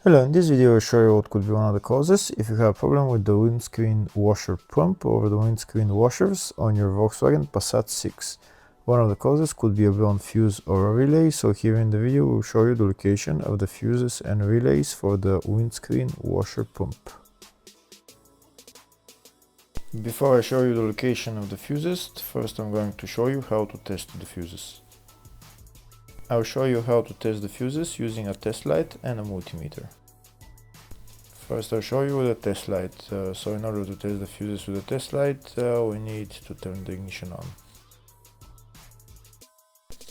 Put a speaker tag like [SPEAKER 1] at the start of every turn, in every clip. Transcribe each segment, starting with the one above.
[SPEAKER 1] Hello, in this video I'll show you what could be one of the causes if you have a problem with the windscreen washer pump or the windscreen washers on your Volkswagen Passat 6. One of the causes could be a blown fuse or a relay, so here in the video we'll show you the location of the fuses and relays for the windscreen washer pump. Before I show you the location of the fuses, first I'm going to show you how to test the fuses. I'll show you how to test the fuses using a test light and a multimeter. First I'll show you with a test light. So in order to test the fuses with a test light, we need to turn the ignition on.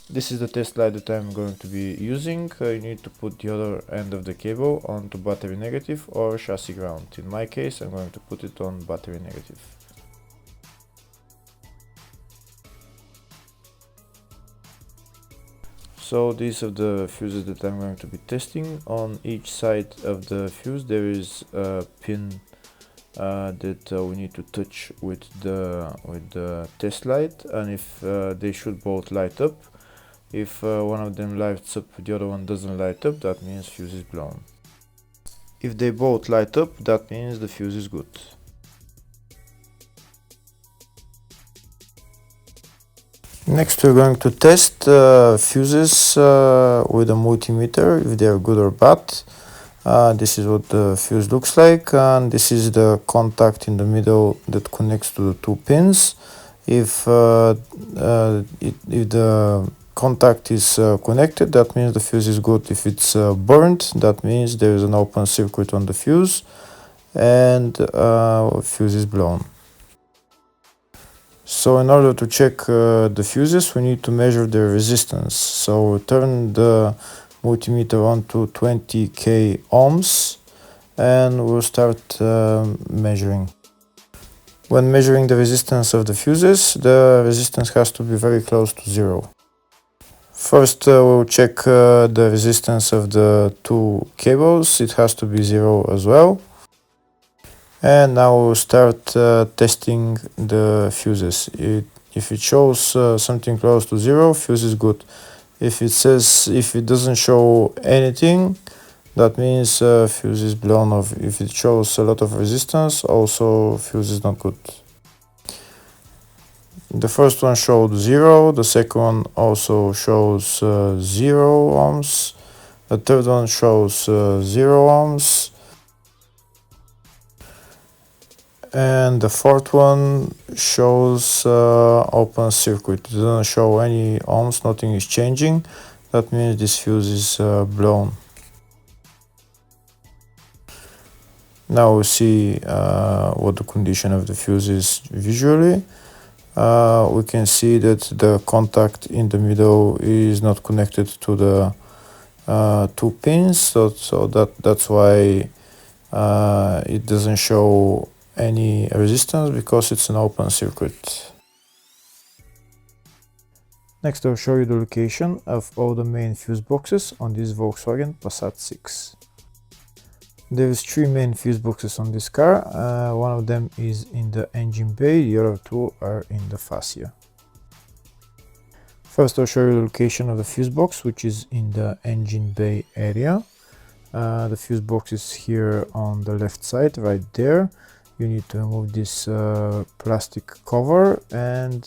[SPEAKER 1] This is the test light that I'm going to be using. You need to put the other end of the cable onto battery negative or chassis ground. In my case I'm going to put it on battery negative. So these are the fuses that I'm going to be testing. On each side of the fuse there is a pin that we need to touch with the test light, and if they should both light up. If one of them lights up, the other one doesn't light up, that means fuse is blown. If they both light up, that means the fuse is good. Next we're going to test fuses with a multimeter, if they are good or bad. This is what the fuse looks like, and this is the contact in the middle that connects to the two pins. If the contact is connected, that means the fuse is good. If it's burnt, that means there is an open circuit on the fuse and fuse is blown. So in order to check the fuses, we need to measure their resistance. So we turn the multimeter on to 20k ohms and we'll start measuring. When measuring the resistance of the fuses, the resistance has to be very close to zero. First we'll check the resistance of the two cables. It has to be zero as well. And now we'll start testing the fuses. If it shows something close to zero, fuse is good. If it doesn't show anything, that means fuse is blown. Or if it shows a lot of resistance, also fuse is not good. The first one showed 0, the second one also shows 0 ohms, the third one shows 0 ohms, and the fourth one shows open circuit. It doesn't show any ohms, nothing is changing. That means this fuse is blown. Now we see what the condition of the fuse is visually. We can see that the contact in the middle is not connected to the two pins, so that's why it doesn't show any resistance, because it's an open circuit. Next I'll show you the location of all the main fuse boxes on this Volkswagen Passat 6. There is 3 main fuse boxes on this car. One of them is in the engine bay, the other 2 are in the fascia. First I'll show you the location of the fuse box, which is in the engine bay area. The fuse box is here on the left side, right there. You need to remove this plastic cover, and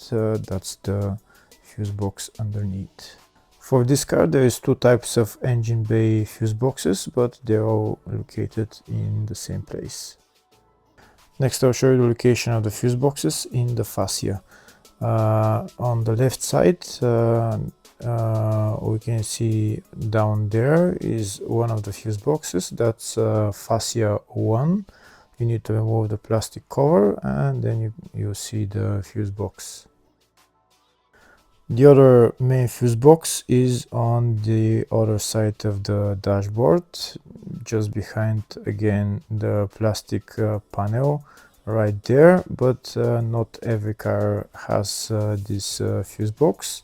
[SPEAKER 1] that's the fuse box underneath. For this car there is 2 types of engine bay fuse boxes, but they're all located in the same place. Next I'll show you the location of the fuse boxes in the fascia. On the left side we can see down there is one of the fuse boxes, that's fascia 1. You need to remove the plastic cover and then you see the fuse box. The other main fuse box is on the other side of the dashboard, just behind again the plastic panel right there, but not every car has this fuse box.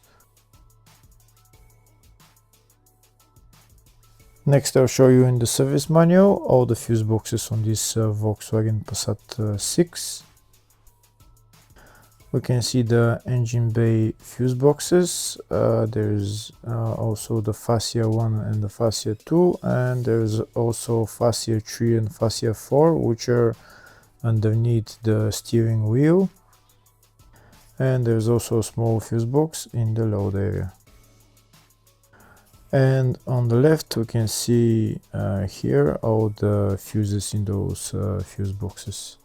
[SPEAKER 1] Next I'll show you in the service manual all the fuse boxes on this Volkswagen Passat 6. We can see the engine bay fuse boxes. There's also the fascia 1 and the fascia 2, and there's also fascia 3 and fascia 4, which are underneath the steering wheel. And there's also a small fuse box in the load area. And on the left we can see here all the fuses in those fuse boxes.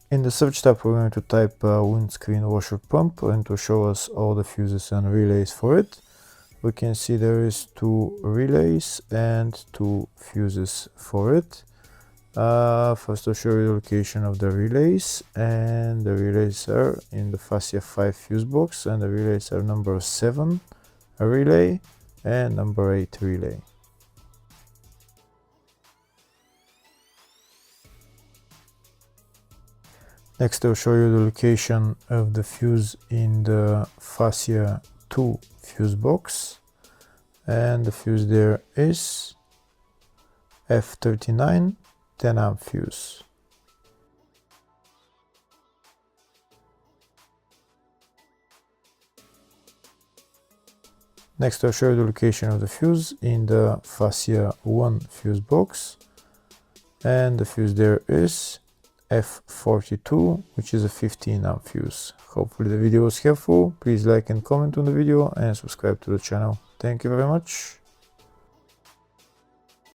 [SPEAKER 1] In the search tab we're going to type windscreen washer pump, and to show us all the fuses and relays for it. We can see there is 2 relays and 2 fuses for it. First I'll show you the location of the relays, and the relays are in the fascia 5 fuse box, and the relays are number 7 a relay and number 8 relay. Next I'll show you the location of the fuse in the fascia 2 fuse box, and the fuse there is F39 10 amp fuse. Next I'll show you the location of the fuse in the fascia 1 fuse box, and the fuse there is F42, which is a 15 amp fuse. Hopefully the video was helpful. Please like and comment on the video and subscribe to the channel. Thank you very much.